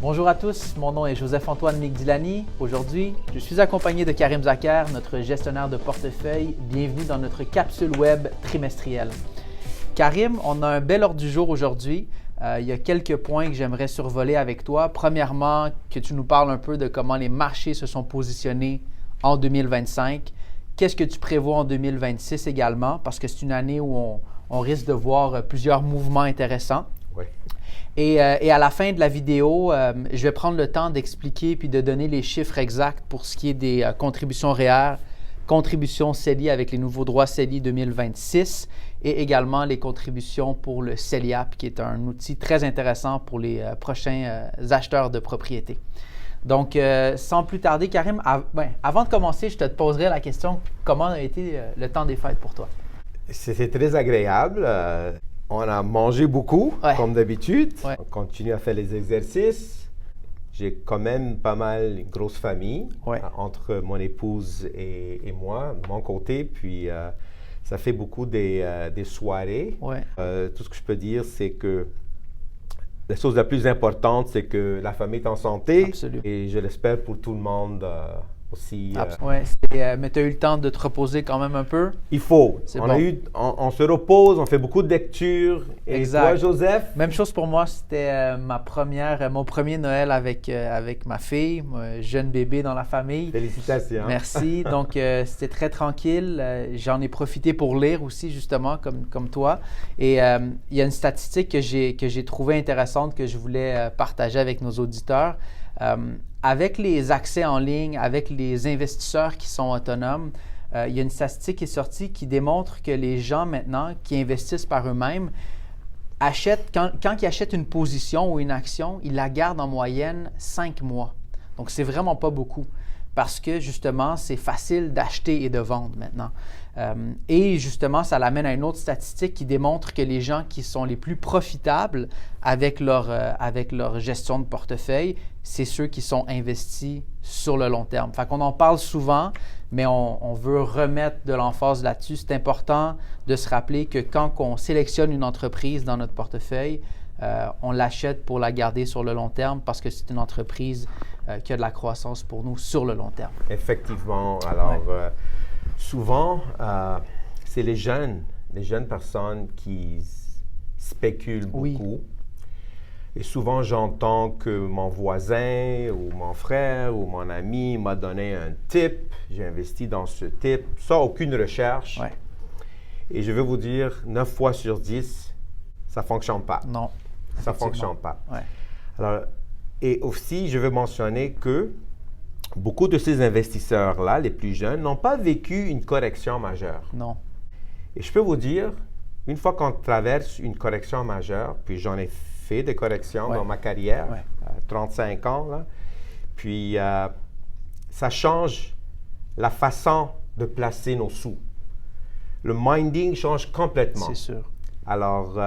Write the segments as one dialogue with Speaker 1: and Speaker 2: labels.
Speaker 1: Bonjour à tous, mon nom est Joseph-Antoine Migdilani. Aujourd'hui, je suis accompagné de Karim Zaker, notre gestionnaire de portefeuille. Bienvenue dans notre capsule web trimestrielle. Karim, on a un bel ordre du jour aujourd'hui. Il y a quelques points que j'aimerais survoler avec toi. Premièrement, que tu nous parles un peu de comment les marchés se sont positionnés en 2025. Qu'est-ce que tu prévois en 2026 également? Parce que c'est une année où on risque de voir plusieurs mouvements intéressants.
Speaker 2: Oui.
Speaker 1: Et à la fin de la vidéo, je vais prendre le temps d'expliquer puis de donner les chiffres exacts pour ce qui est des contributions REER, contributions CELI avec les nouveaux droits CELI 2026 et également les contributions pour le CELIAP, qui est un outil très intéressant pour les prochains acheteurs de propriété. Donc, sans plus tarder, Karim, avant de commencer, je te poserai la question, comment a été le temps des fêtes pour toi?
Speaker 2: C'était très agréable. On a mangé beaucoup, comme d'habitude.
Speaker 1: Ouais.
Speaker 2: On continue à faire les exercices. J'ai quand même pas mal une grosse famille entre mon épouse et moi, de mon côté. Puis, ça fait beaucoup des soirées.
Speaker 1: Ouais.
Speaker 2: Tout ce que je peux dire, c'est que la chose la plus importante, c'est que la famille est en santé.
Speaker 1: Absolument.
Speaker 2: Et je l'espère pour tout le monde aussi.
Speaker 1: Ouais, mais tu as eu le temps de te reposer quand même un peu?
Speaker 2: Il faut.
Speaker 1: On
Speaker 2: on se repose, on fait beaucoup de lectures. Et
Speaker 1: exact.
Speaker 2: toi, Joseph?
Speaker 1: Même chose pour moi, c'était mon premier Noël avec ma fille, jeune bébé dans la famille.
Speaker 2: Félicitations.
Speaker 1: Merci. Donc, c'était très tranquille. J'en ai profité pour lire aussi, justement, comme toi. Et il y a une statistique que j'ai trouvée intéressante que je voulais partager avec nos auditeurs. Avec les accès en ligne, avec les investisseurs qui sont autonomes, il y a une statistique qui est sortie qui démontre que les gens maintenant qui investissent par eux-mêmes achètent, quand ils achètent une position ou une action, ils la gardent en moyenne 5 mois. Donc, c'est vraiment pas beaucoup parce que justement, c'est facile d'acheter et de vendre maintenant. Et justement, ça l'amène à une autre statistique qui démontre que les gens qui sont les plus profitables avec leur gestion de portefeuille, c'est ceux qui sont investis sur le long terme. Fait qu'on en parle souvent, mais on veut remettre de l'emphase là-dessus. C'est important de se rappeler que quand on sélectionne une entreprise dans notre portefeuille, on l'achète pour la garder sur le long terme parce que c'est une entreprise qui a de la croissance pour nous sur le long terme.
Speaker 2: Effectivement. Alors, souvent, c'est les jeunes personnes qui spéculent beaucoup.
Speaker 1: Oui.
Speaker 2: Et souvent, j'entends que mon voisin ou mon frère ou mon ami m'a donné un tip. J'ai investi dans ce tip sans aucune recherche.
Speaker 1: Ouais.
Speaker 2: Et je veux vous dire, 9 fois sur 10, ça ne fonctionne pas.
Speaker 1: Non.
Speaker 2: Ça ne fonctionne pas.
Speaker 1: Ouais.
Speaker 2: Alors, et aussi, je veux mentionner que beaucoup de ces investisseurs-là, les plus jeunes, n'ont pas vécu une correction majeure.
Speaker 1: Non.
Speaker 2: Et je peux vous dire, une fois qu'on traverse une correction majeure, puis j'en ai fait des corrections dans ma carrière, 35 ans, là, puis ça change la façon de placer nos sous. Le minding change complètement.
Speaker 1: C'est sûr.
Speaker 2: Alors,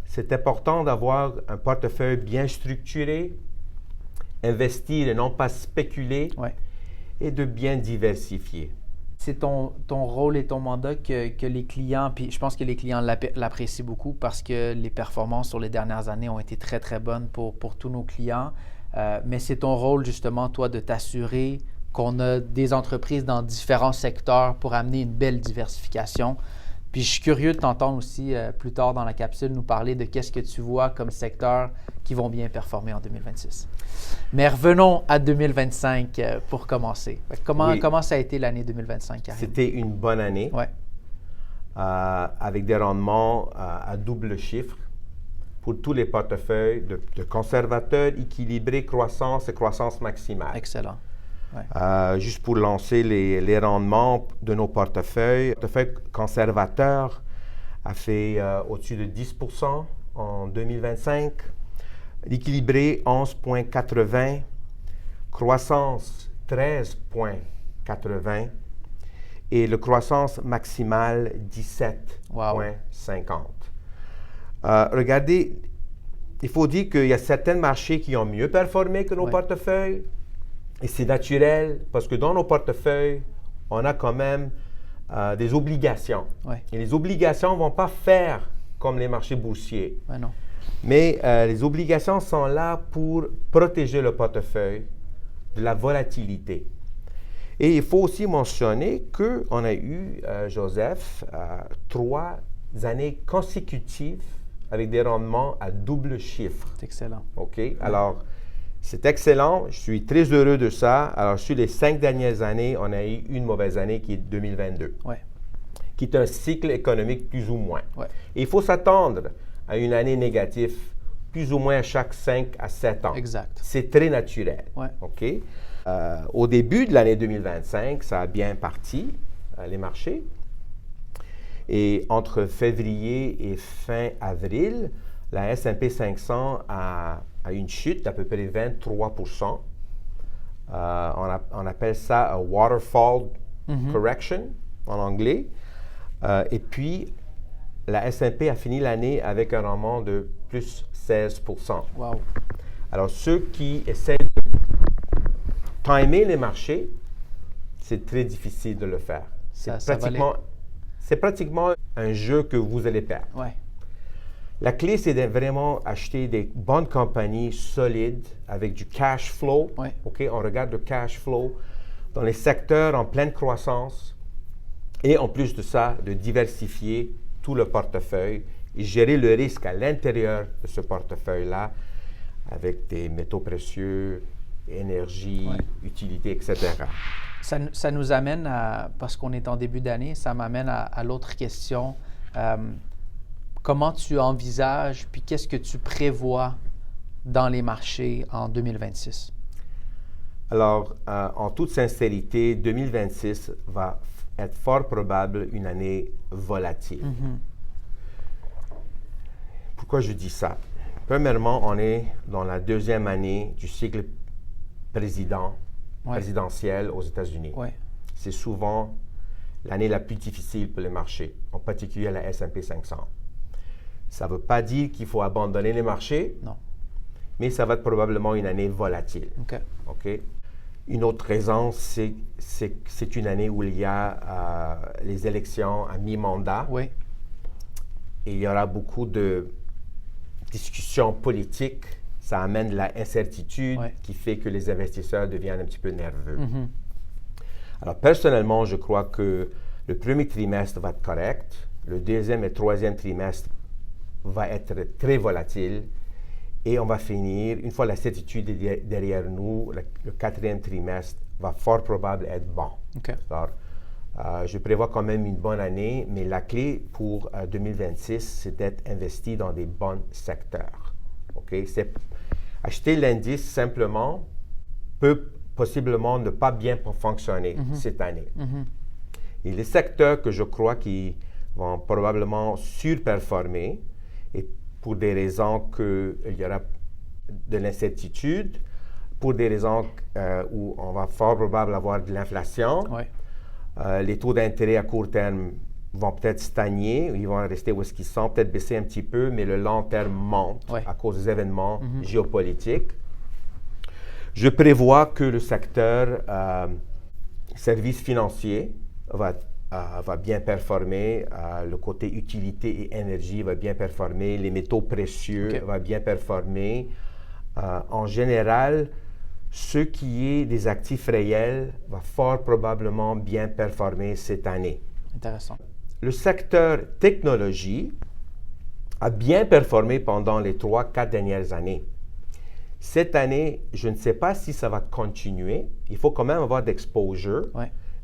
Speaker 2: c'est important d'avoir un portefeuille bien structuré, investir et non pas spéculer, et de bien diversifier.
Speaker 1: C'est ton rôle et ton mandat que les clients, puis je pense que les clients l'apprécient beaucoup parce que les performances sur les dernières années ont été très, très bonnes pour tous nos clients. Mais c'est ton rôle, justement, toi, de t'assurer qu'on a des entreprises dans différents secteurs pour amener une belle diversification. Puis je suis curieux de t'entendre aussi plus tard dans la capsule nous parler de qu'est-ce que tu vois comme secteurs qui vont bien performer en 2026. Mais revenons à 2025 pour commencer. Comment ça a été l'année 2025, Karim?
Speaker 2: C'était une bonne année avec des rendements à double chiffre pour tous les portefeuilles de conservateurs, équilibrés, croissance et croissance maximale.
Speaker 1: Excellent.
Speaker 2: Juste pour lancer les rendements de nos portefeuilles. Le portefeuille conservateur a fait au-dessus de 10% en 2025. L'équilibré, 11,80. Croissance, 13,80. Et le croissance maximale, 17,50. Regardez, il faut dire qu'il y a certains marchés qui ont mieux performé que nos portefeuilles. Et c'est naturel parce que dans nos portefeuilles, on a quand même des obligations. Et les obligations ne vont pas faire comme les marchés boursiers.
Speaker 1: Non.
Speaker 2: Mais les obligations sont là pour protéger le portefeuille de la volatilité. Et il faut aussi mentionner qu'on a eu, Joseph, 3 années consécutives avec des rendements à double chiffre.
Speaker 1: C'est excellent.
Speaker 2: OK? Alors, c'est excellent. Je suis très heureux de ça. Alors, sur les 5 dernières années, on a eu une mauvaise année qui est 2022, qui est un cycle économique plus ou moins. Et il faut s'attendre à une année négative plus ou moins à chaque 5 à 7 ans.
Speaker 1: Exact.
Speaker 2: C'est très naturel. OK? Au début de l'année 2025, ça a bien parti, les marchés. Et entre février et fin avril, la S&P 500 a une chute d'à peu près 23%. On appelle ça un waterfall correction en anglais. Et puis, la S&P a fini l'année avec un rendement de plus 16%.
Speaker 1: Wow.
Speaker 2: Alors, ceux qui essaient de timer les marchés, c'est très difficile de le faire. C'est pratiquement un jeu que vous allez perdre. La clé, c'est de vraiment acheter des bonnes compagnies solides avec du cash flow. OK? On regarde le cash flow dans les secteurs en pleine croissance et en plus de ça, de diversifier tout le portefeuille et gérer le risque à l'intérieur de ce portefeuille-là avec des métaux précieux, énergie, utilités, etc.
Speaker 1: Ça nous amène à, parce qu'on est en début d'année, ça m'amène à l'autre question. Comment tu envisages, puis qu'est-ce que tu prévois dans les marchés en 2026?
Speaker 2: Alors, en toute sincérité, 2026 va être fort probable une année volatile. Pourquoi je dis ça? Premièrement, on est dans la 2e année du cycle présidentiel aux États-Unis. C'est souvent l'année la plus difficile pour les marchés, en particulier la S&P 500. Ça ne veut pas dire qu'il faut abandonner les marchés, mais ça va être probablement une année volatile. OK? Une autre raison, c'est que c'est une année où il y a les élections à mi-mandat. Et il y aura beaucoup de discussions politiques. Ça amène de l'incertitude qui fait que les investisseurs deviennent un petit peu nerveux. Alors, personnellement, je crois que le premier trimestre va être correct. Le 2e et 3e trimestre va être très volatile. Et on va finir, une fois la certitude est derrière nous, le 4e trimestre va fort probable être bon. Alors, je prévois quand même une bonne année, mais la clé pour 2026, c'est d'être investi dans des bons secteurs. Acheter l'indice simplement peut possiblement ne pas bien fonctionner cette année. Et les secteurs que je crois qui vont probablement surperformer, et pour des raisons qu'il y aura de l'incertitude, pour des raisons où on va fort probablement avoir de l'inflation, les taux d'intérêt à court terme vont peut-être stagner, ils vont rester où est-ce qu'ils sont, peut-être baisser un petit peu, mais le long terme monte à cause des événements géopolitiques. Je prévois que le secteur services financiers va bien performer, le côté utilité et énergie va bien performer, les métaux précieux vont bien performer. En général, ce qui est des actifs réels va fort probablement bien performer cette année.
Speaker 1: Intéressant.
Speaker 2: Le secteur technologie a bien performé pendant les 3-4 dernières années. Cette année, je ne sais pas si ça va continuer. Il faut quand même avoir d'exposure,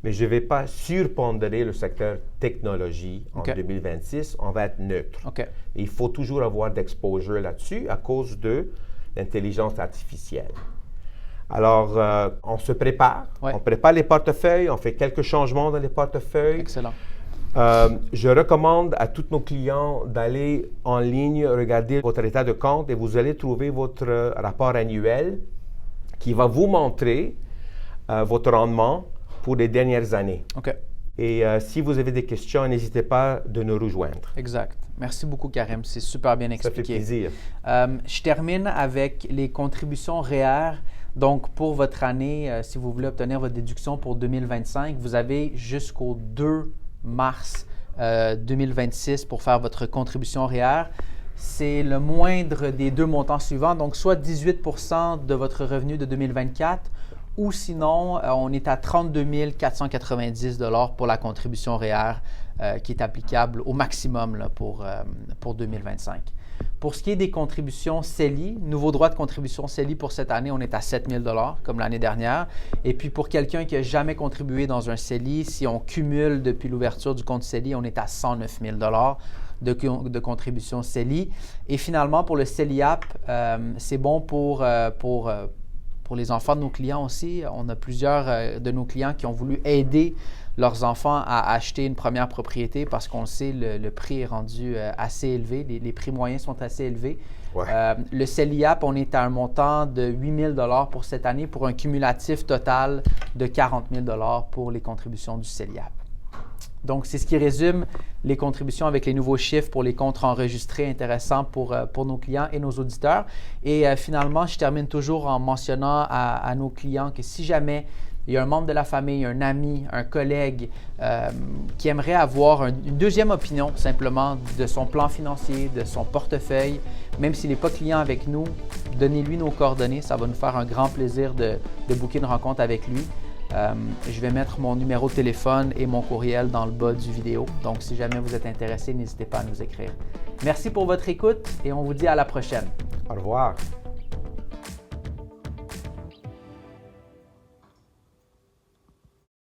Speaker 2: mais je ne vais pas surpondérer le secteur technologie en 2026. On va être neutre. Et il faut toujours avoir d'exposure là-dessus à cause de l'intelligence artificielle. Alors, on se prépare. On prépare les portefeuilles, on fait quelques changements dans les portefeuilles.
Speaker 1: Excellent.
Speaker 2: Je recommande à tous nos clients d'aller en ligne, regarder votre état de compte et vous allez trouver votre rapport annuel qui va vous montrer votre rendement pour les dernières années. Et si vous avez des questions, n'hésitez pas de nous rejoindre.
Speaker 1: Exact. Merci beaucoup, Karim. C'est super bien expliqué.
Speaker 2: Ça fait plaisir.
Speaker 1: Je termine avec les contributions REER. Donc, pour votre année, si vous voulez obtenir votre déduction pour 2025, vous avez jusqu'au 2 mars 2026 pour faire votre contribution REER. c'est le moindre des deux montants suivants, donc soit 18% de votre revenu de 2024 ou sinon, on est à 32 490 $ pour la contribution REER qui est applicable au maximum là, pour 2025. Pour ce qui est des contributions CELI, nouveau droit de contribution CELI pour cette année, on est à 7 000 $ comme l'année dernière. Et puis pour quelqu'un qui n'a jamais contribué dans un CELI, si on cumule depuis l'ouverture du compte CELI, on est à 109 000 $ de contribution CELI. Et finalement, pour le CELIAP, c'est bon pour les enfants de nos clients aussi. On a plusieurs de nos clients qui ont voulu aider leurs enfants à acheter une première propriété parce qu'on le sait, le prix est rendu assez élevé. Les prix moyens sont assez élevés.
Speaker 2: Ouais.
Speaker 1: Le CELIAP, on est à un montant de 8 000 $ pour cette année pour un cumulatif total de 40 000 $ pour les contributions du CELIAP. Donc, c'est ce qui résume les contributions avec les nouveaux chiffres pour les comptes enregistrés intéressants pour nos clients et nos auditeurs. Et finalement, je termine toujours en mentionnant à nos clients que si jamais il y a un membre de la famille, un ami, un collègue qui aimerait avoir une deuxième opinion simplement de son plan financier, de son portefeuille, même s'il n'est pas client avec nous, donnez-lui nos coordonnées. Ça va nous faire un grand plaisir de booker une rencontre avec lui. Je vais mettre mon numéro de téléphone et mon courriel dans le bas du vidéo. Donc, si jamais vous êtes intéressé, n'hésitez pas à nous écrire. Merci pour votre écoute et on vous dit à la prochaine.
Speaker 2: Au revoir.